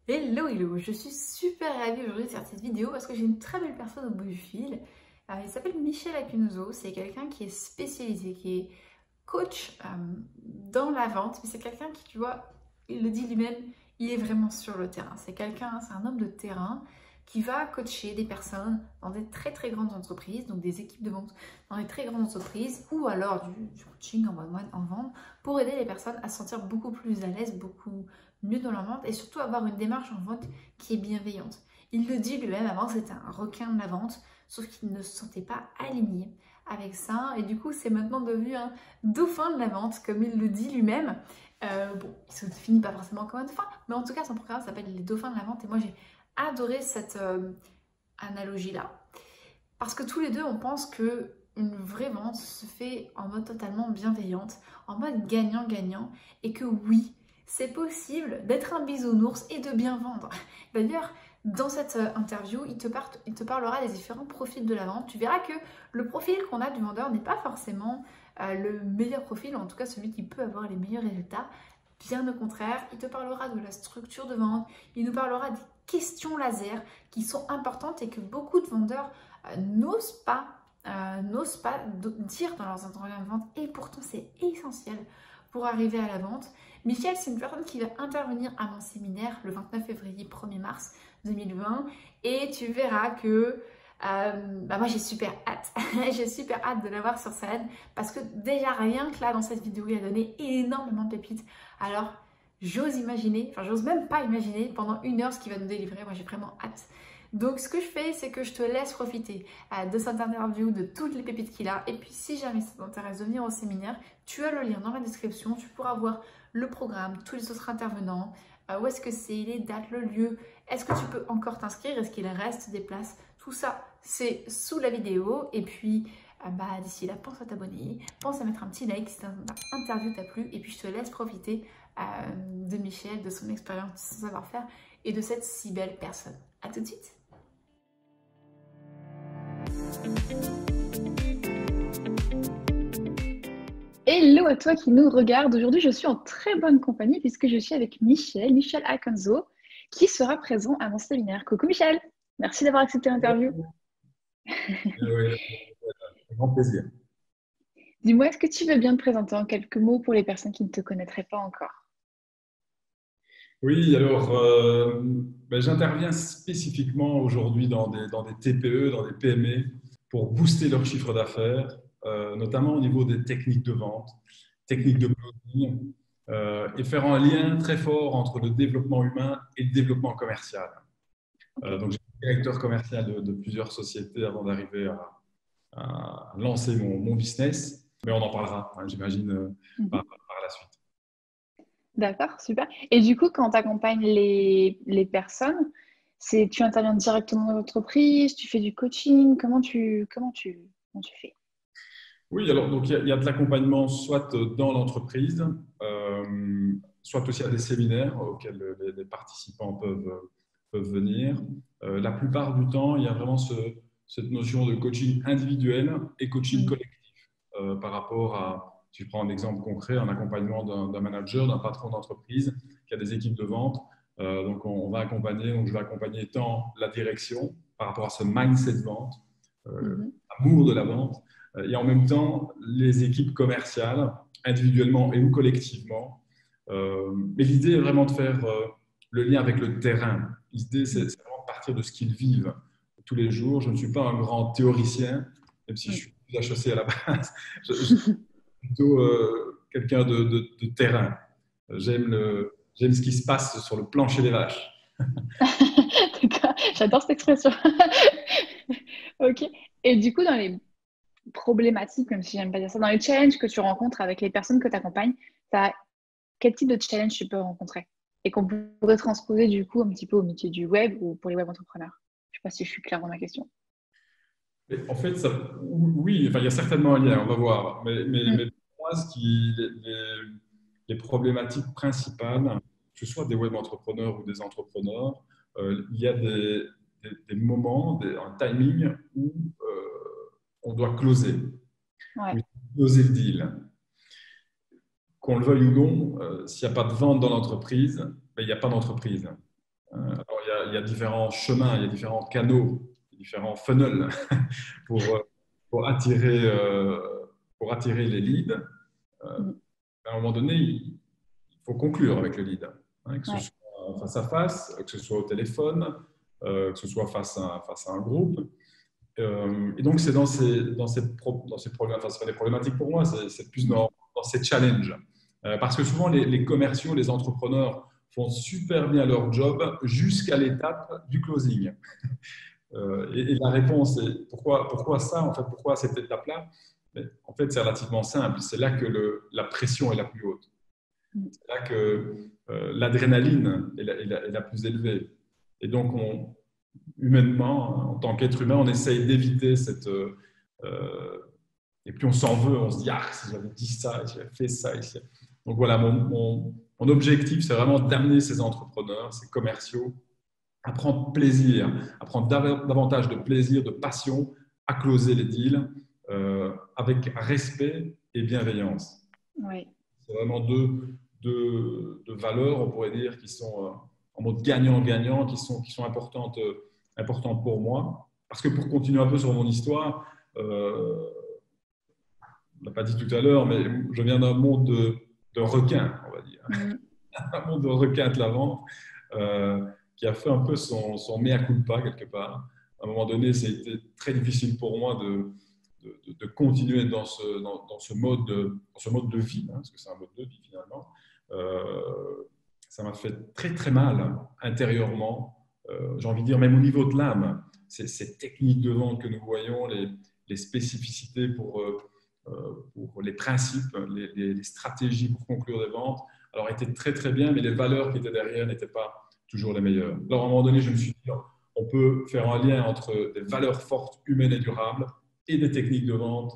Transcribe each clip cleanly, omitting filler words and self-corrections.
Hello, hello, je suis super ravie aujourd'hui de faire cette vidéo parce que j'ai une très belle personne au bout du fil. Il s'appelle Michel Acunzo, c'est quelqu'un qui est spécialisé, qui est coach dans la vente, mais c'est quelqu'un qui, tu vois, il le dit lui-même, il est vraiment sur le terrain. C'est quelqu'un, c'est un homme de terrain qui va coacher des personnes dans des très très grandes entreprises, donc des équipes de vente dans des très grandes entreprises, ou alors du coaching en one-one en vente, pour aider les personnes à se sentir beaucoup plus à l'aise, beaucoup mieux dans leur vente et surtout avoir une démarche en vente qui est bienveillante. Il le dit lui-même, avant c'était un requin de la vente, sauf qu'il ne se sentait pas aligné avec ça et du coup c'est maintenant devenu un dauphin de la vente comme il le dit lui-même. Bon, il se définit pas forcément comme un dauphin, mais en tout cas son programme s'appelle les dauphins de la vente et moi j'ai adoré cette analogie-là parce que tous les deux on pense que une vraie vente se fait en mode totalement bienveillante, en mode gagnant-gagnant et que oui, c'est possible d'être un bisounours et de bien vendre. D'ailleurs, dans cette interview, il te parlera des différents profils de la vente. Tu verras que le profil qu'on a du vendeur n'est pas forcément le meilleur profil, ou en tout cas celui qui peut avoir les meilleurs résultats. Bien au contraire, il te parlera de la structure de vente, il nous parlera des questions laser qui sont importantes et que beaucoup de vendeurs n'osent pas dire dans leurs entretiens de vente et pourtant c'est essentiel pour arriver à la vente. Michel, c'est une personne qui va intervenir à mon séminaire le 29 février 1er mars 2020 et tu verras que moi j'ai super hâte, j'ai super hâte de l'avoir sur scène parce que déjà rien que là dans cette vidéo il a donné énormément de pépites. Alors j'ose imaginer, enfin j'ose même pas imaginer pendant une heure ce qu'il va nous délivrer, moi j'ai vraiment hâte. Donc ce que je fais, c'est que je te laisse profiter de cette interview, de toutes les pépites qu'il a. Et puis si jamais ça t'intéresse de venir au séminaire, tu as le lien dans la description. Tu pourras voir le programme, tous les autres intervenants, où est-ce que c'est, les dates, le lieu. Est-ce que tu peux encore t'inscrire? Est-ce qu'il reste des places? Tout ça, c'est sous la vidéo. Et puis d'ici là, pense à t'abonner, pense à mettre un petit like si cette interview t'a plu. Et puis je te laisse profiter de Michel, de son expérience, de son savoir-faire et de cette si belle personne. À tout de suite. Hello à toi qui nous regarde. Aujourd'hui, je suis en très bonne compagnie puisque je suis avec Michel Akonzo, qui sera présent à mon séminaire. Coucou Michel, merci d'avoir accepté l'interview. Oui, avec grand plaisir. Dis-moi, est-ce que tu veux bien te présenter en quelques mots pour les personnes qui ne te connaîtraient pas encore? Oui, alors j'interviens spécifiquement aujourd'hui dans des TPE, dans des PME, pour booster leur chiffre d'affaires, notamment au niveau des techniques de vente, techniques de closing, et faire un lien très fort entre le développement humain et le développement commercial. Ok. Donc, j'ai été directeur commercial de plusieurs sociétés avant d'arriver à lancer mon business, mais on en parlera, hein, j'imagine, Mhm. par la suite. D'accord, super. Et du coup, quand tu accompagnes les personnes, tu interviens directement dans l'entreprise, tu fais du coaching, comment tu fais? Oui, alors donc il y a de l'accompagnement soit dans l'entreprise, soit aussi à des séminaires auxquels les participants peuvent venir. La plupart du temps, il y a vraiment cette notion de coaching individuel et coaching Mhm. collectif par rapport à, si je prends un exemple concret, un accompagnement d'un manager, d'un patron d'entreprise qui a des équipes de vente. Donc on va accompagner, donc je vais accompagner tant la direction par rapport à ce mindset de vente, Mhm. amour de la vente, et en même temps les équipes commerciales, individuellement et ou collectivement. Mais l'idée est vraiment de faire le lien avec le terrain. L'idée, c'est vraiment de partir de ce qu'ils vivent tous les jours. Je ne suis pas un grand théoricien, même si je Mhm. suis HEC à la base. Je suis plutôt quelqu'un de terrain. J'aime ce qui se passe sur le plancher des vaches. D'accord, j'adore cette expression. Ok. Et du coup, dans les problématiques, même si j'aime pas dire ça, dans les challenges que tu rencontres avec les personnes que tu accompagnes, quel type de challenge tu peux rencontrer? Et qu'on pourrait transposer du coup un petit peu au métier du web ou pour les web entrepreneurs. Je sais pas si je suis claire dans ma question. Mais en fait, oui, enfin, il y a certainement un lien, on va voir. Mais Mm. pour moi, les problématiques principales, que ce soit des web entrepreneurs ou des entrepreneurs, il y a des moments, un timing où on doit closer, Ouais. où il faut closer le deal. Qu'on le veuille ou non, s'il n'y a pas de vente dans l'entreprise, ben, il n'y a pas d'entreprise. il y a différents chemins, il y a différents canaux, différents funnels pour, euh, pour attirer, euh, pour attirer les leads. Mm. À un moment donné, il faut conclure avec le lead, hein, que ce Ouais. soit face à face, que ce soit au téléphone, que ce soit face à un groupe. Et donc, c'est dans ces problèmes, enfin, ce sont des problématiques pour moi, c'est plus dans ces challenges. Parce que souvent, les commerciaux, les entrepreneurs font super bien leur job jusqu'à l'étape du closing. Et la réponse est pourquoi ça, en fait, pourquoi cette étape-là? En fait, c'est relativement simple. C'est là que la pression est la plus haute. C'est là que l'adrénaline est la plus élevée. Et donc, humainement, en tant qu'être humain, on essaye d'éviter cette. Et puis on s'en veut, on se dit, ah, si j'avais dit ça, si j'avais fait ça. Donc voilà, mon objectif, c'est vraiment d'amener ces entrepreneurs, ces commerciaux, à prendre plaisir, à prendre davantage de plaisir, de passion à closer les deals avec respect et bienveillance. Oui. C'est vraiment deux valeurs, on pourrait dire, qui sont en mode gagnant-gagnant, qui sont importantes pour moi. Parce que pour continuer un peu sur mon histoire, on ne l'a pas dit tout à l'heure, mais je viens d'un monde de requins, on va dire. Un monde de requins de la vente qui a fait un peu son mea culpa quelque part. À un moment donné, c'était très difficile pour moi de continuer dans ce mode de vie, hein, parce que c'est un mode de vie finalement. Ça m'a fait très très mal intérieurement, j'ai envie de dire même au niveau de l'âme. Ces techniques de vente que nous voyons, les spécificités pour les principes, les stratégies pour conclure des ventes, alors étaient très très bien, mais les valeurs qui étaient derrière n'étaient pas toujours les meilleures. Alors à un moment donné, je me suis dit, on peut faire un lien entre des valeurs fortes, humaines et durables, et des techniques de vente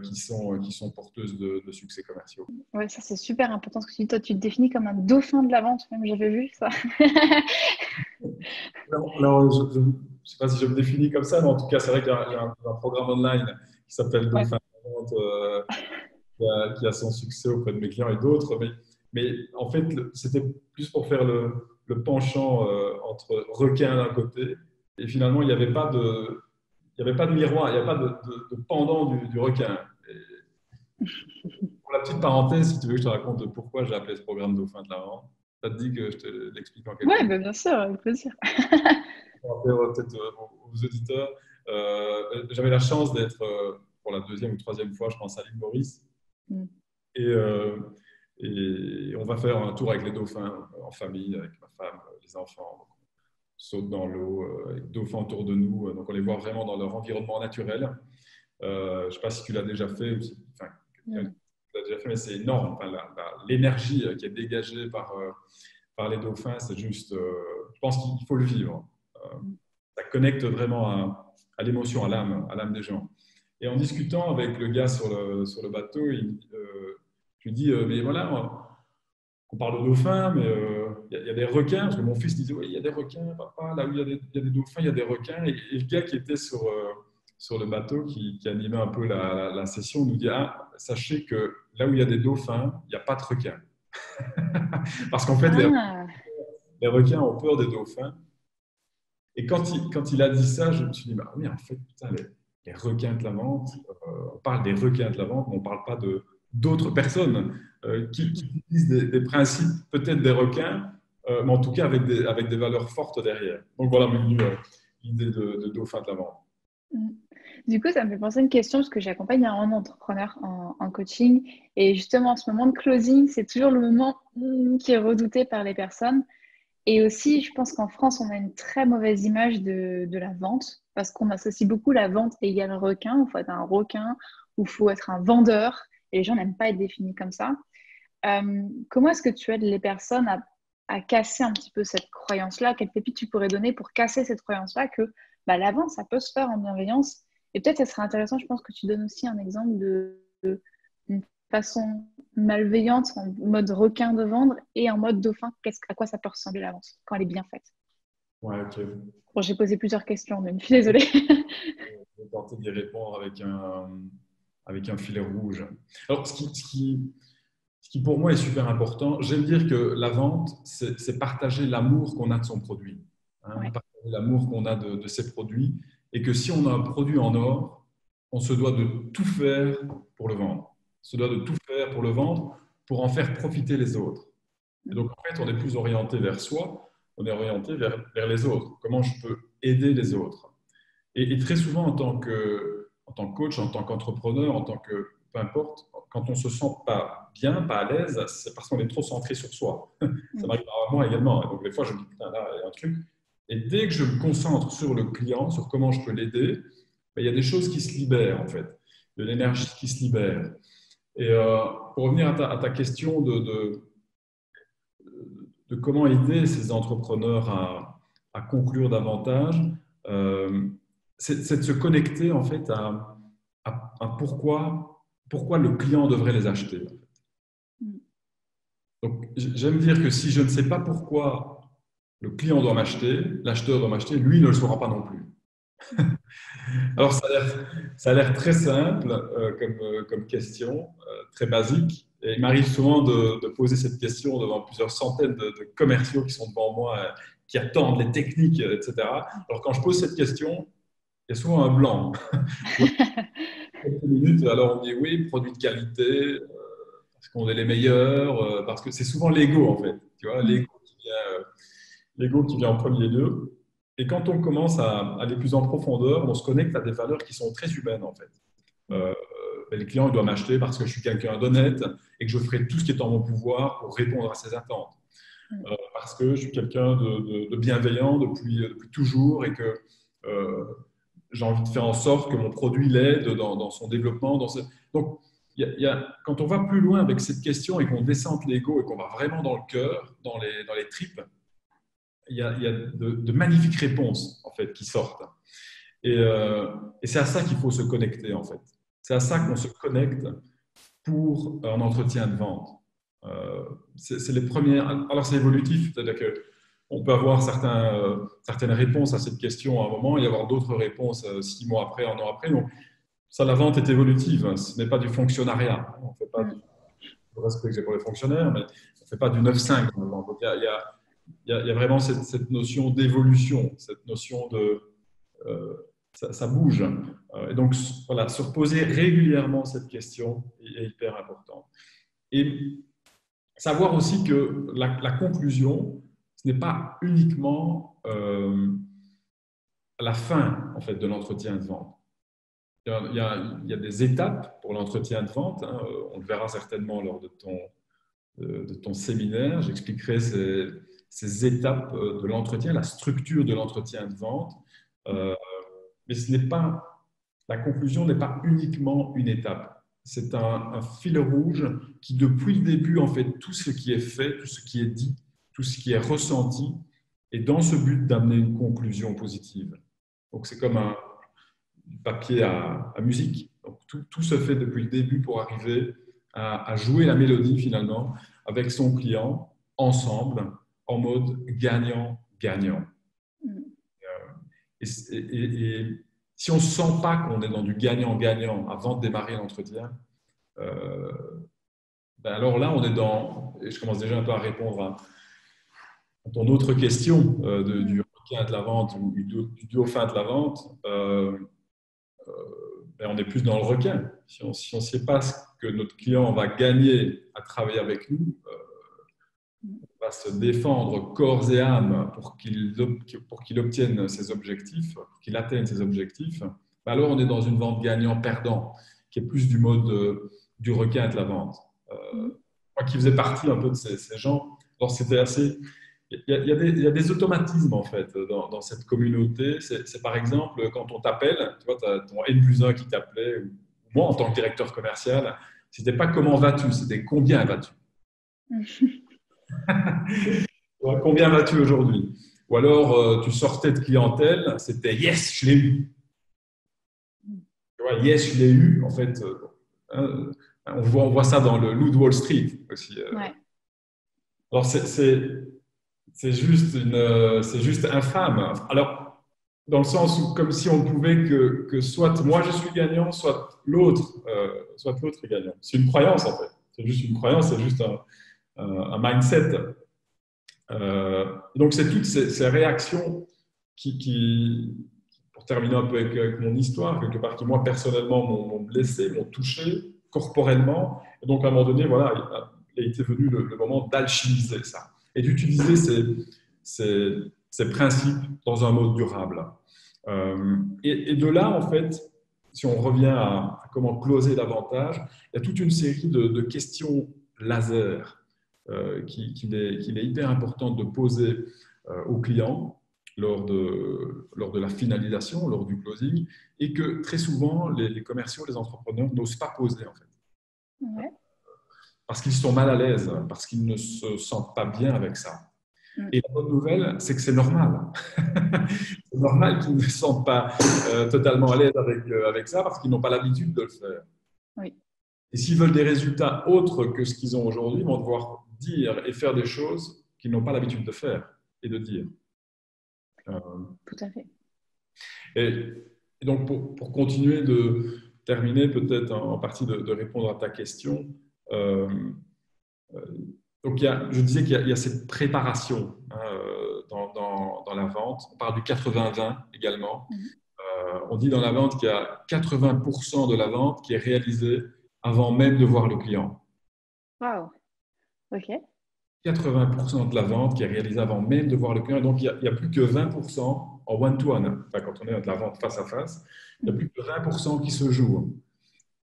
qui sont porteuses de succès commerciaux. Ouais, ça c'est super important ce que tu dis. Toi, tu te définis comme un dauphin de la vente, même j'avais vu ça. Alors, je ne sais pas si je me définis comme ça, mais en tout cas, c'est vrai qu'il y a un programme online qui s'appelle Ouais. Dauphin de la vente, qui a son succès auprès de mes clients et d'autres. Mais en fait, c'était plus pour faire le penchant entre requin d'un côté, et finalement, il n'y avait pas de miroir, il n'y avait pas de pendant du requin. Et pour la petite parenthèse, si tu veux que je te raconte pourquoi j'ai appelé ce programme Dauphin de la vente, ça te dit que je te l'explique en quelques Ouais, mots? bah, bien sûr, avec plaisir. Pour rappeler peut-être aux auditeurs, j'avais la chance d'être pour la deuxième ou troisième fois, je pense, à l'île Maurice. Mm. Et on va faire un tour avec les dauphins en famille, avec ma femme, les enfants. On saute dans l'eau, avec les dauphins autour de nous. Donc on les voit vraiment dans leur environnement naturel. Je ne sais pas si tu l'as déjà fait, ou enfin, tu l'as déjà fait, mais c'est énorme. Enfin, l'énergie qui est dégagée par les dauphins, c'est juste. Je pense qu'il faut le vivre. Ça connecte vraiment à l'émotion, à l'âme des gens. Et en discutant avec le gars sur le bateau, je lui dis, mais voilà, on parle de dauphins, mais il y a des requins, parce que mon fils disait, oui, il y a des requins, papa, là où il y a des dauphins, il y a des requins. Et le gars qui était sur le bateau, qui animait un peu la session, nous dit, ah, sachez que là où il y a des dauphins, il n'y a pas de requins. Parce qu'en fait, les requins ont peur des dauphins. Et quand il a dit ça, je me suis dit, bah oui, en fait, putain, les requins de la vente, on parle des requins de la vente, mais on ne parle pas d'autres personnes qui utilisent des principes, peut-être des requins, mais en tout cas avec des valeurs fortes derrière. Donc voilà l'idée de dauphin de la vente. Du coup, ça me fait penser à une question parce que j'accompagne un entrepreneur en coaching et justement, en ce moment de closing, c'est toujours le moment qui est redouté par les personnes. Et aussi, je pense qu'en France, on a une très mauvaise image de la vente parce qu'on associe beaucoup la vente égale requin. Il faut être un requin ou il faut être un vendeur et les gens n'aiment pas être définis comme ça. Comment est-ce que tu aides les personnes à casser un petit peu cette croyance-là? Quelles pépites tu pourrais donner pour casser cette croyance-là que la vente, ça peut se faire en bienveillance? Et peut-être, ça serait intéressant, je pense, que tu donnes aussi un exemple d'une façon malveillante, en mode requin de vendre et en mode dauphin. À quoi ça peut ressembler la vente quand elle est bien faite? Ouais, ok. Bon, j'ai posé plusieurs questions, mais je suis désolée. Je vais tenter d'y répondre avec un filet rouge. Alors, ce qui pour moi est super important, j'aime dire que la vente, c'est partager l'amour qu'on a de son produit. hein, Ouais. partager l'amour qu'on a de ces produits, et que si on a un produit en or, on se doit de tout faire pour le vendre. On se doit de tout faire pour le vendre, pour en faire profiter les autres. Et donc, en fait, on est plus orienté vers soi, on est orienté vers les autres. Comment je peux aider les autres? Et très souvent, en tant que coach, en tant qu'entrepreneur, en tant que peu importe, quand on se sent pas bien, pas à l'aise, c'est parce qu'on est trop centré sur soi. Ça m'arrive à moi également. Et donc, des fois, je me dis, putain, là, il y a un truc. Et dès que je me concentre sur le client, sur comment je peux l'aider, ben, il y a des choses qui se libèrent, en fait. De l'énergie qui se libère. Et pour revenir à ta question de comment aider ces entrepreneurs à conclure davantage, euh, c'est de se connecter en fait à pourquoi le client devrait les acheter. Donc, j'aime dire que si je ne sais pas pourquoi le client doit m'acheter, l'acheteur doit m'acheter, lui ne le saura pas non plus. Alors, ça a l'air très simple comme question, très basique. Et il m'arrive souvent de poser cette question devant plusieurs centaines de commerciaux qui sont devant moi, qui attendent les techniques, etc. Alors, quand je pose cette question, il y a souvent un blanc. Quelques minutes, alors on dit oui, produit de qualité, parce qu'on est les meilleurs, parce que c'est souvent l'ego en fait. Tu vois, l'ego qui vient en premier lieu. Et quand on commence à aller plus en profondeur, on se connecte à des valeurs qui sont très humaines en fait. Les clients ils doivent m'acheter parce que je suis quelqu'un d'honnête et que je ferai tout ce qui est en mon pouvoir pour répondre à ses attentes. Parce que je suis quelqu'un de bienveillant depuis toujours et que j'ai envie de faire en sorte que mon produit l'aide dans son développement. Donc, quand on va plus loin avec cette question et qu'on descend l'ego et qu'on va vraiment dans le cœur, dans les tripes, il y a de magnifiques réponses en fait, qui sortent. Et c'est à ça qu'il faut se connecter en fait. C'est à ça qu'on se connecte pour un entretien de vente. C'est les premières. Alors c'est évolutif, c'est-à-dire qu'on peut avoir certaines réponses à cette question à un moment et y avoir d'autres réponses 6 mois après, 1 an après. Donc ça, la vente est évolutive. Ce n'est pas du fonctionnariat. On fait pas du respect que j'ai pour les fonctionnaires, mais on ne fait pas du 9-5 dans la vente. Donc il y a vraiment cette notion d'évolution, cette notion de ça bouge. Et donc, voilà, se reposer régulièrement cette question est hyper important. Et savoir aussi que la conclusion, ce n'est pas uniquement la fin en fait, de l'entretien de vente. Il y a des étapes pour l'entretien de vente. Hein, on le verra certainement lors de ton séminaire. J'expliquerai ces étapes de l'entretien, la structure de l'entretien de vente. Mais la conclusion n'est pas uniquement une étape. C'est un fil rouge qui, depuis le début, en fait, tout ce qui est fait, tout ce qui est dit, tout ce qui est ressenti, est dans ce but d'amener une conclusion positive. Donc, c'est comme un papier à musique. Donc, tout se fait depuis le début pour arriver à jouer la mélodie, finalement, avec son client, ensemble, en mode gagnant-gagnant. Et si on ne sent pas qu'on est dans du gagnant-gagnant avant de démarrer l'entretien, ben alors là, on est dans, et je commence déjà un peu à répondre à ton autre question du requin de la vente ou du dauphin de la vente, ben on est plus dans le requin. Si on ne sait pas ce que notre client va gagner à travailler avec nous, va se défendre corps et âme pour qu'il obtienne ses objectifs, pour qu'il atteigne ses objectifs, alors on est dans une vente gagnant-perdant, qui est plus du mode du requin de la vente. Moi qui faisais partie un peu de ces gens, alors c'était assez... Il y a des automatismes en fait dans cette communauté. C'est par exemple quand on t'appelle, tu vois, tu as ton N+1 qui t'appelait, ou moi en tant que directeur commercial, c'était pas comment vas-tu, c'était combien vas-tu. Combien vas-tu aujourd'hui? Ou alors, tu sortais de clientèle, c'était yes, je l'ai eu. Tu vois, yes, je l'ai eu. En fait, on voit ça dans le Loup de Wall Street aussi. Ouais. Alors, c'est juste infâme. Alors, dans le sens où, comme si on pouvait que soit moi je suis gagnant, soit l'autre est gagnant. C'est une croyance en fait. C'est juste une croyance, c'est juste un mindset. Donc, c'est toutes ces réactions pour terminer un peu avec mon histoire, quelque part, qui, moi, personnellement, m'ont blessé, m'ont touché corporellement. Et donc, à un moment donné, voilà, il était venu le moment d'alchimiser ça et d'utiliser ces principes dans un mode durable. Et de là, en fait, si on revient à comment closer davantage, il y a toute une série de questions laser qu'il est hyper important de poser aux clients lors de la finalisation, lors du closing, et que très souvent, les commerciaux, les entrepreneurs n'osent pas poser, en fait. Ouais. Parce qu'ils sont mal à l'aise, parce qu'ils ne se sentent pas bien avec ça. Et la bonne nouvelle, c'est que c'est normal. C'est normal qu'ils ne se sentent pas totalement à l'aise avec ça, parce qu'ils n'ont pas l'habitude de le faire. Oui. Et s'ils veulent des résultats autres que ce qu'ils ont aujourd'hui, ils vont devoir dire et faire des choses qu'ils n'ont pas l'habitude de faire et de dire. Tout à fait. Et donc, pour continuer de terminer, peut-être en partie de répondre à ta question, euh, donc je disais qu'il y a cette préparation dans la vente. On parle du 80-20 également. On dit dans la vente qu'il y a 80% de la vente qui est réalisée avant même de voir le client. Waouh. OK. 80% de la vente qui est réalisée avant même de voir le client. Et donc, il n'y a plus que 20% en one-to-one. Enfin, quand on est dans de la vente face à face, il n'y a plus que 20% qui se joue.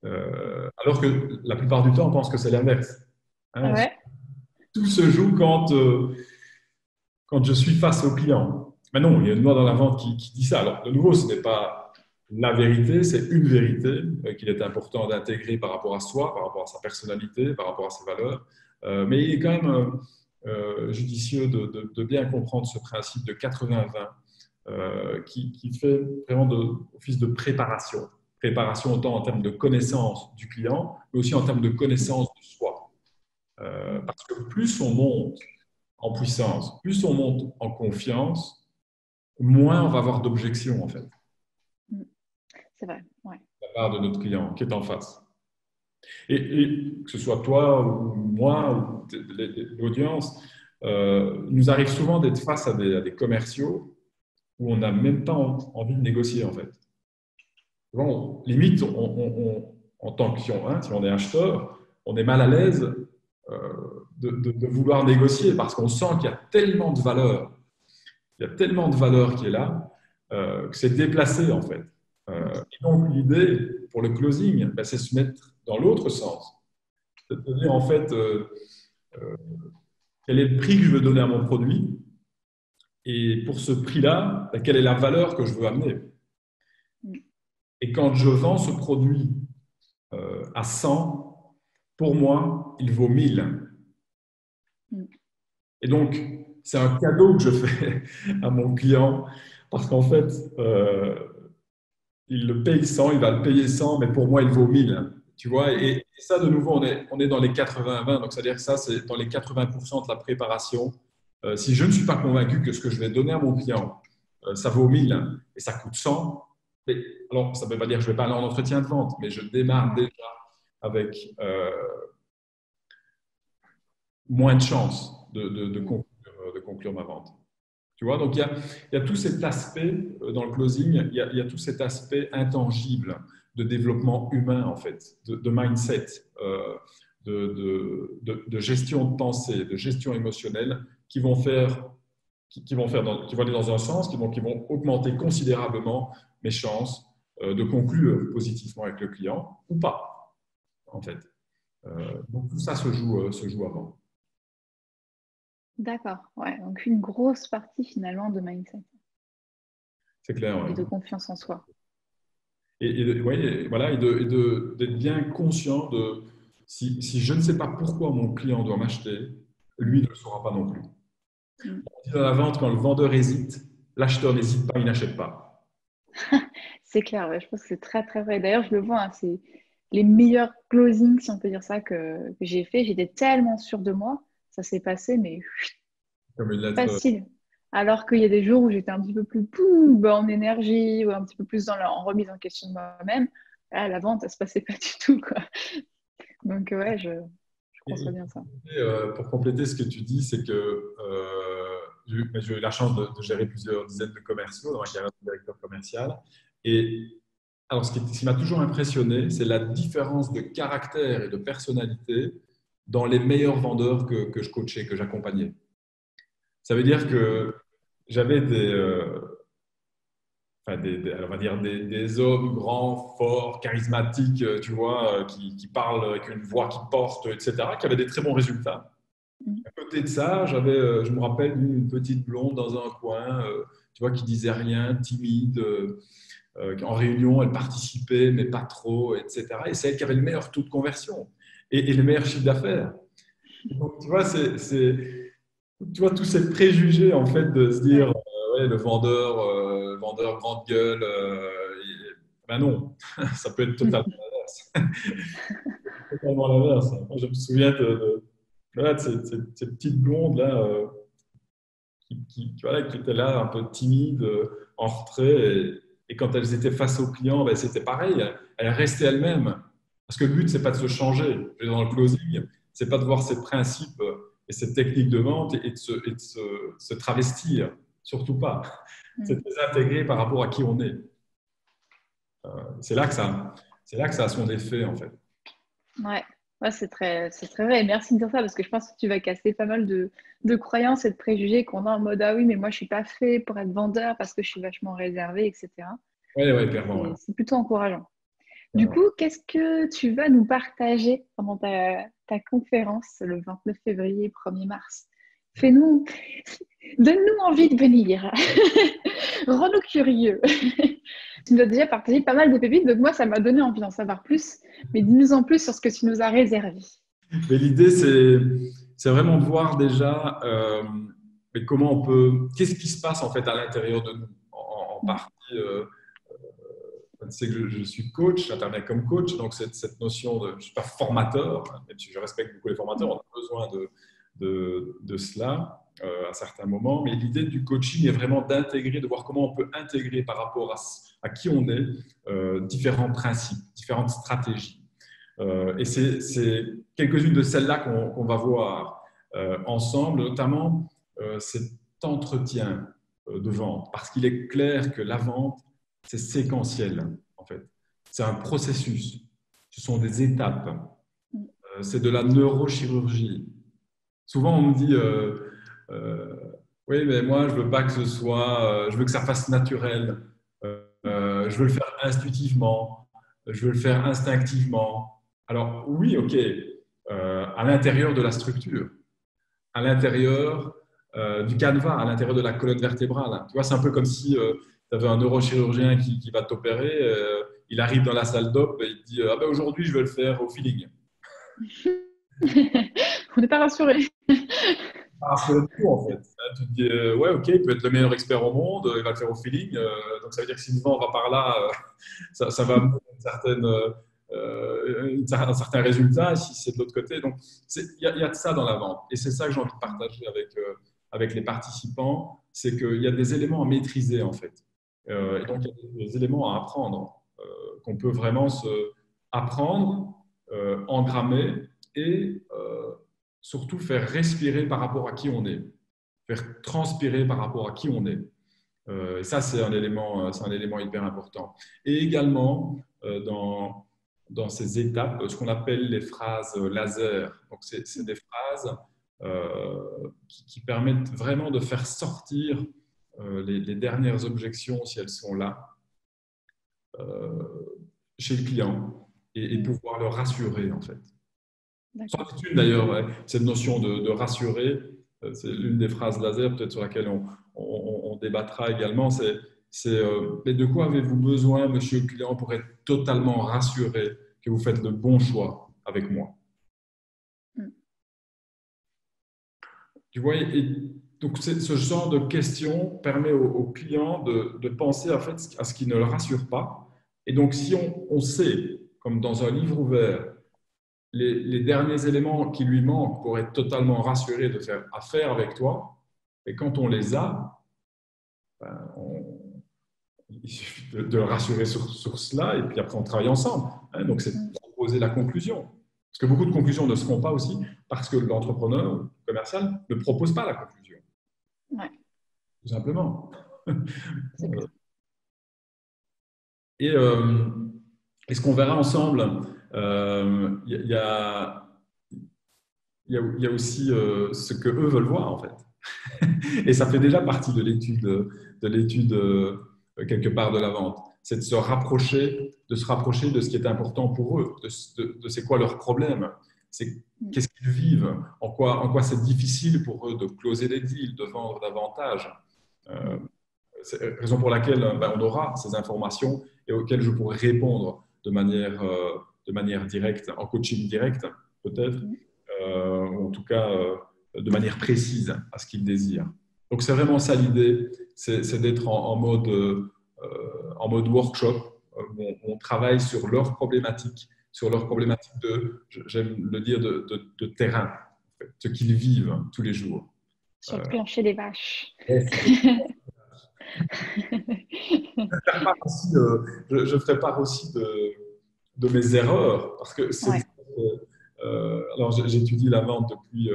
Alors que la plupart du temps, on pense que c'est l'inverse. Ouais. Tout se joue quand je suis face au client. Mais non, il y a une loi dans la vente qui dit ça. Alors, de nouveau, ce n'est pas la vérité, c'est une vérité qu'il est important d'intégrer par rapport à soi, par rapport à sa personnalité, par rapport à ses valeurs. Mais il est quand même judicieux de bien comprendre ce principe de 80-20 qui fait vraiment office de préparation. Préparation autant en termes de connaissance du client, mais aussi en termes de connaissance de soi. Parce que plus on monte en puissance, plus on monte en confiance, moins on va avoir d'objections en fait. C'est vrai, ouais. De la part de notre client qui est en face. Et que ce soit toi ou moi ou l'audience, il nous arrive souvent d'être face à des commerciaux où on n'a même pas envie de négocier en fait. Bon, limite, en tant que si on est acheteur, on est mal à l'aise de vouloir négocier parce qu'on sent qu'il y a tellement de valeur, il y a tellement de valeur qui est là que c'est déplacé en fait. Et donc l'idée pour le closing, ben, c'est se mettre dans l'autre sens. C'est-à-dire en fait quel est le prix que je veux donner à mon produit et pour ce prix-là, ben, quelle est la valeur que je veux amener. Et quand je vends ce produit à 100, pour moi, il vaut 1000. Et donc, c'est un cadeau que je fais à mon client parce qu'en fait, il le paye 100, il va le payer 100, mais pour moi, il vaut 1000. Tu vois, et ça, de nouveau, on est dans les 80-20. Donc, c'est-à-dire que ça, c'est dans les 80% de la préparation. Si je ne suis pas convaincu que ce que je vais donner à mon client, ça vaut 1000 et ça coûte 100, mais, alors, ça ne veut pas dire que je ne vais pas aller en entretien de vente, mais je démarre déjà avec moins de chances de conclure ma vente. Tu vois, donc il y a tout cet aspect dans le closing, il y a tout cet aspect intangible de développement humain, en fait, de mindset, de gestion de pensée, de gestion émotionnelle qui vont aller dans un sens, qui vont augmenter considérablement mes chances de conclure positivement avec le client ou pas, en fait. Donc tout ça se joue avant. D'accord, ouais. Donc une grosse partie finalement de mindset. C'est clair, ouais. Et de confiance en soi. Voilà, d'être bien conscient de si je ne sais pas pourquoi mon client doit m'acheter, lui ne le saura pas non plus. On dit dans la vente, quand le vendeur hésite, l'acheteur n'hésite pas, il n'achète pas. C'est clair, ouais, je pense que c'est très très vrai. D'ailleurs, je le vois, hein, c'est les meilleurs closings, si on peut dire ça, que j'ai fait. J'étais tellement sûre de moi, ça s'est passé, mais Comme une lettre. facile. Alors qu'il y a des jours où j'étais un petit peu plus en énergie ou un petit peu plus en remise en question de moi-même. Là, la vente, ça se passait pas du tout, quoi. Donc ouais, je qu'on soit bien ça. Pour compléter ce que tu dis, c'est que j'ai eu la chance de gérer plusieurs dizaines de commerciaux dans ma carrière de directeur commercial. Et alors, ce qui m'a toujours impressionné, c'est la différence de caractère et de personnalité dans les meilleurs vendeurs que je coachais, que j'accompagnais. Ça veut dire que j'avais on va dire des hommes grands, forts, charismatiques, tu vois, qui parlent avec une voix qui porte, etc., qui avaient des très bons résultats. À côté de ça, je me rappelle d'une petite blonde dans un coin, tu vois, qui disait rien, timide. En réunion, elle participait, mais pas trop, etc. Et c'est elle qui avait le meilleur taux de conversion et le meilleur chiffre d'affaires. Donc, tu vois, tu vois, tous ces préjugés, en fait, de se dire, ouais, le vendeur grande gueule, ben non, ça peut être totalement l'inverse. Totalement l'inverse. Moi, je me souviens voilà, de ces petites blondes-là voilà, qui étaient là, un peu timides, en retrait. Et quand elles étaient face aux clients, ben, c'était pareil. Elles restaient elles-mêmes. Parce que le but, c'est pas de se changer. Dans le closing, c'est pas de voir ses principes et ses techniques de vente et de se travestir. Surtout pas. C'est de les intégrer par rapport à qui on est. C'est là que ça a son effet, en fait. Ouais, c'est très vrai. Et merci de dire ça parce que je pense que tu vas casser pas mal de croyances et de préjugés qu'on a en mode ah oui, mais moi je suis pas fait pour être vendeur parce que je suis vachement réservé, etc. Oui, clairement. Ouais. C'est plutôt encourageant. Du coup, qu'est-ce que tu vas nous partager pendant ta conférence le 29 février, 1er mars? Donne-nous envie de venir. Rends-nous curieux. Tu nous as déjà partagé pas mal de pépites, donc moi, ça m'a donné envie d'en savoir plus. Mais dis-nous en plus sur ce que tu nous as réservé. Mais l'idée, c'est vraiment de voir déjà comment on peut. Qu'est-ce qui se passe en fait à l'intérieur de nous en partie. Tu sais que je suis coach, j'interviens comme coach, donc cette notion de. Je ne suis pas formateur, même si je respecte beaucoup les formateurs, on a besoin de cela à certains moments. Mais l'idée du coaching est vraiment d'intégrer, de voir comment on peut intégrer par rapport à qui on est différents principes, différentes stratégies. Et c'est quelques-unes de celles-là qu'on va voir ensemble, notamment cet entretien de vente, parce qu'il est clair que la vente, c'est séquentiel, en fait. C'est un processus, ce sont des étapes, c'est de la neurochirurgie. Souvent, on me dit oui, mais moi, je veux pas que ce soit, je veux que ça fasse naturel, je veux le faire intuitivement, je veux le faire instinctivement. Alors, oui, ok, à l'intérieur de la structure, à l'intérieur du canevas, à l'intérieur de la colonne vertébrale. Tu vois, c'est un peu comme si tu avais un neurochirurgien qui va t'opérer, il arrive dans la salle d'op et il te dit ah ben aujourd'hui, je vais le faire au feeling. On n'est pas rassurés. Parce que tout, en fait. Tu te dis, ouais, ok, il peut être le meilleur expert au monde, il va le faire au feeling. Donc, ça veut dire que si le vent va par là, ça va amener un certain résultat. Et si c'est de l'autre côté, donc il y a de ça dans la vente. Et c'est ça que j'ai envie de partager avec les participants, c'est qu'il y a des éléments à maîtriser, en fait. Et donc, il y a des éléments à apprendre, qu'on peut vraiment apprendre, engrammer et surtout faire respirer par rapport à qui on est, faire transpirer par rapport à qui on est. Et ça, c'est un élément hyper important. Et également, dans ces étapes, ce qu'on appelle les phrases laser. Donc, c'est des phrases qui permettent vraiment de faire sortir les dernières objections, si elles sont là, chez le client et pouvoir le rassurer, en fait. Sans habitude, d'ailleurs, ouais, cette notion de rassurer, c'est l'une des phrases laser peut-être sur laquelle on débattra également, mais de quoi avez-vous besoin, monsieur le client, pour être totalement rassuré que vous faites le bon choix avec moi? Tu vois, donc ce genre de questions permet au client de penser en fait à ce qui ne le rassure pas. Et donc, si on sait, comme dans un livre ouvert, les derniers éléments qui lui manquent pour être totalement rassuré de faire affaire avec toi, et quand on les a, ben, il suffit de le rassurer sur cela, et puis après on travaille ensemble. Hein, donc c'est proposer la conclusion. Parce que beaucoup de conclusions ne se font pas aussi parce que l'entrepreneur commercial ne propose pas la conclusion. Ouais. Tout simplement. C'est clair. Et, ce qu'on verra ensemble, il y a aussi ce que eux veulent voir en fait. Et ça fait déjà partie de l'étude quelque part de la vente. C'est de se rapprocher de ce qui est important pour eux, de c'est quoi leur problème, qu'est-ce qu'ils vivent, en quoi c'est difficile pour eux de closer des deals, de vendre davantage. C'est la raison pour laquelle on aura ces informations et auxquelles je pourrais répondre de manière directe, en coaching direct peut-être, ou en tout cas de manière précise à ce qu'ils désirent. Donc c'est vraiment ça l'idée, c'est d'être en mode workshop, où on travaille sur leurs problématiques, j'aime le dire, de terrain, en fait, ce qu'ils vivent tous les jours. Sur le plancher des vaches. Je ferai part aussi de mes erreurs, parce que alors j'étudie la vente depuis,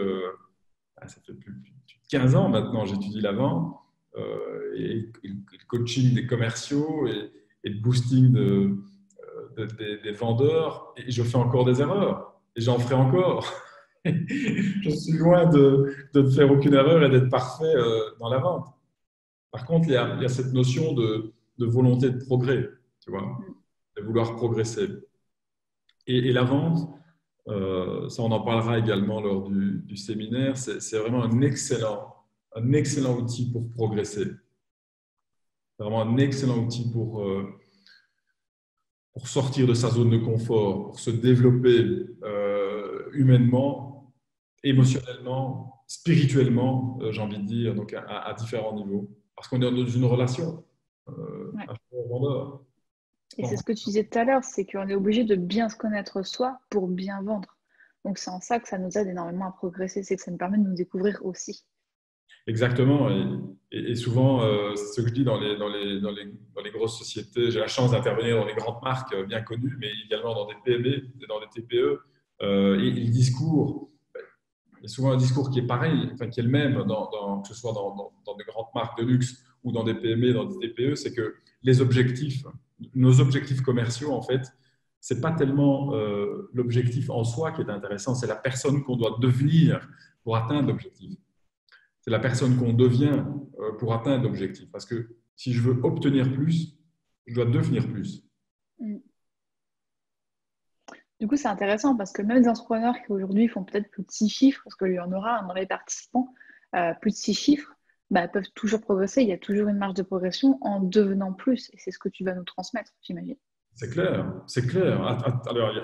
ça fait plus de 15 ans maintenant, j'étudie la vente et le coaching des commerciaux et le boosting des vendeurs, et je fais encore des erreurs, et j'en ferai encore. Je suis loin de ne faire aucune erreur et d'être parfait dans la vente. Par contre, il y a cette notion de volonté de progrès, tu vois, de vouloir progresser. Et la vente, ça on en parlera également lors du séminaire, c'est vraiment un excellent outil pour progresser. C'est vraiment un excellent outil pour sortir de sa zone de confort, pour se développer humainement, émotionnellement, spirituellement, j'ai envie de dire, donc à différents niveaux. Parce qu'on est dans une relation. Vendeur. Et c'est ce que tu disais tout à l'heure, c'est qu'on est obligé de bien se connaître soi pour bien vendre. Donc c'est en ça que ça nous aide énormément à progresser, c'est que ça nous permet de nous découvrir aussi. Exactement. Et souvent, c'est ce que je dis dans les grosses sociétés. J'ai la chance d'intervenir dans les grandes marques bien connues, mais également dans des PME et dans des TPE. Et le discours, il y a souvent un discours qui est pareil, enfin, qui est le même, que ce soit dans des grandes marques de luxe ou dans des PME, dans des TPE, c'est que nos objectifs commerciaux, en fait, ce n'est pas tellement l'objectif en soi qui est intéressant, c'est la personne qu'on doit devenir pour atteindre l'objectif. C'est la personne qu'on devient pour atteindre l'objectif. Parce que si je veux obtenir plus, je dois devenir plus. Du coup, c'est intéressant parce que même les entrepreneurs qui aujourd'hui font peut-être plus de 6 chiffres, parce qu'il y en aura dans les participants, plus de 6 chiffres, peuvent toujours progresser. Il y a toujours une marge de progression en devenant plus. Et c'est ce que tu vas nous transmettre, j'imagine. C'est clair, c'est clair. Alors,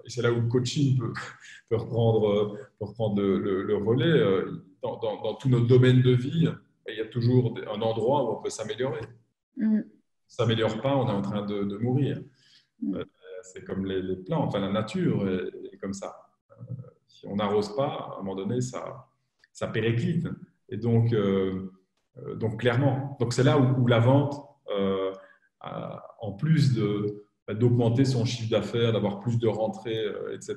et c'est là où le coaching peut reprendre le relais. Dans tous nos domaines de vie, il y a toujours un endroit où on peut s'améliorer. Si on ne s'améliore pas, on est en train de mourir. C'est comme les plantes, enfin la nature est comme ça. Si on n'arrose pas, à un moment donné, ça périclite. Et donc clairement, c'est là où la vente, en plus d'augmenter son chiffre d'affaires, d'avoir plus de rentrées, etc.,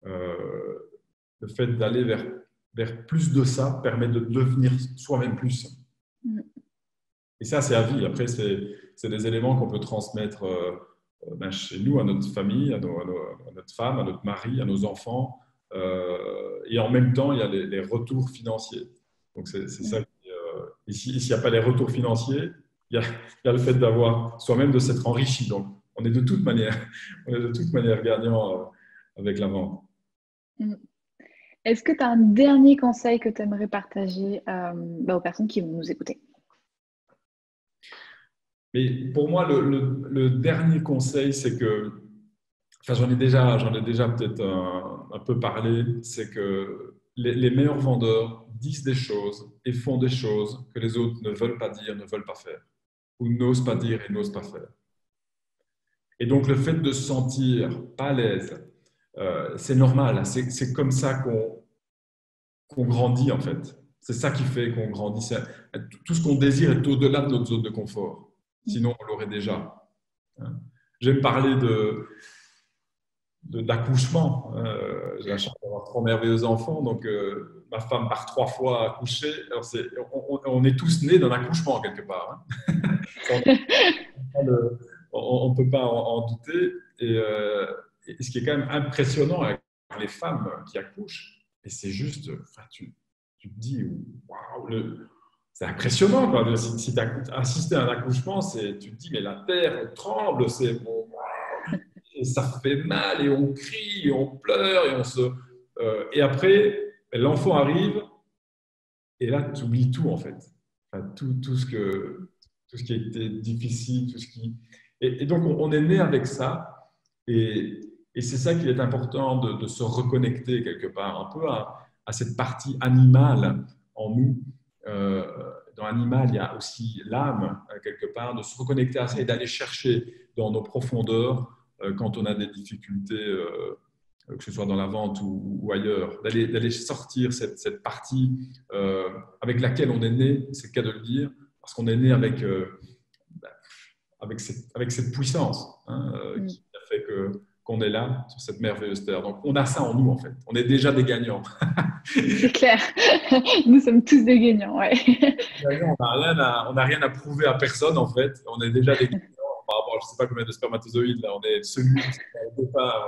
le fait d'aller vers plus de ça permet de devenir soi-même plus. Et ça, c'est à vie. Après, c'est des éléments qu'on peut transmettre chez nous, à notre famille, à notre femme, à notre mari, à nos enfants. Et en même temps, il y a les retours financiers. Donc, c'est ça. S'il n'y a pas les retours financiers, il y a le fait d'avoir soi-même, de s'être enrichi. Donc, on est de toute manière gagnant avec la vente. Est-ce que tu as un dernier conseil que tu aimerais partager aux personnes qui vont nous écouter? Mais pour moi, le dernier conseil, c'est que, enfin, j'en ai déjà peut-être un peu parlé, c'est que les meilleurs vendeurs disent des choses et font des choses que les autres ne veulent pas dire, ne veulent pas faire, ou n'osent pas dire et n'osent pas faire. Et donc, le fait de se sentir pas à l'aise, c'est normal, c'est comme ça qu'on grandit en fait. C'est ça qui fait qu'on grandit. Tout ce qu'on désire est au-delà de notre zone de confort. Sinon, on l'aurait déjà. J'aime parler d'accouchement. J'ai la chance d'avoir 3 merveilleux enfants, donc ma femme part 3 fois accoucher. Alors on est tous nés d'un accouchement quelque part. Hein. On ne peut pas en douter. Et ce qui est quand même impressionnant avec les femmes qui accouchent, et c'est juste, enfin, tu te dis, waouh, c'est impressionnant, quoi. Si tu as assisté à un accouchement, tu te dis, mais la terre tremble, c'est bon, et ça fait mal, et on crie, et on pleure, et après, l'enfant arrive, et là, tu oublies tout, en fait. Enfin, tout ce qui a été difficile, tout ce qui. Et donc, on est né avec ça, et c'est ça qu'il est important de se reconnecter quelque part, un peu à cette partie animale en nous. Dans l'animal, il y a aussi l'âme, quelque part, de se reconnecter à ça et d'aller chercher dans nos profondeurs quand on a des difficultés, que ce soit dans la vente ou ailleurs, d'aller sortir cette partie avec laquelle on est né, c'est le cas de le dire, parce qu'on est né avec cette puissance hein, qui a fait qu'on est là sur cette merveilleuse terre. Donc, on a ça en nous, en fait. On est déjà des gagnants. C'est clair. Nous sommes tous des gagnants, ouais. On n'a rien à prouver à personne, en fait. On est déjà des gagnants par rapport à je ne sais pas combien de spermatozoïdes. Là. On est celui qui est au départ.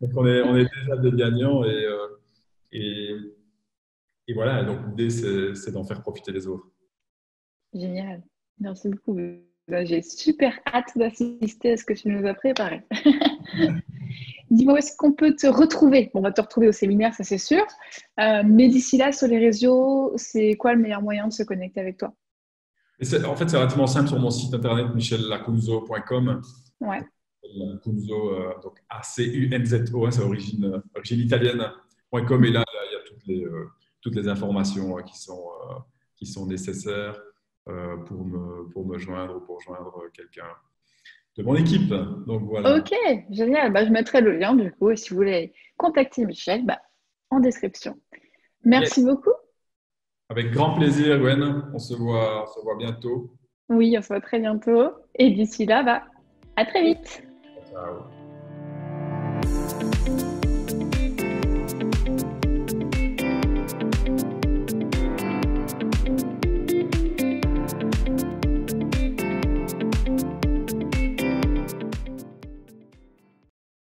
Donc, on est déjà des gagnants. Et, et voilà. Donc, l'idée, c'est d'en faire profiter les autres. Génial. Merci beaucoup. J'ai super hâte d'assister à ce que tu nous as préparé. Dis-moi où est-ce qu'on peut te retrouver? On va te retrouver au séminaire, ça c'est sûr. Mais d'ici là, sur les réseaux, c'est quoi le meilleur moyen de se connecter avec toi? En fait, c'est relativement simple sur mon site internet michellacunzo.com. Ouais. Lacunzo, donc A-C-U-N-Z-O, c'est origine italienne.com. Et là, il y a toutes les informations qui sont nécessaires pour me joindre ou pour joindre quelqu'un de mon équipe. Donc voilà. Ok, génial. Bah, je mettrai le lien du coup. Et si vous voulez contacter Michel, en description. Merci beaucoup. Avec grand plaisir, Gwen. On se voit bientôt. Oui, on se voit très bientôt. Et d'ici là, à très vite. Ciao.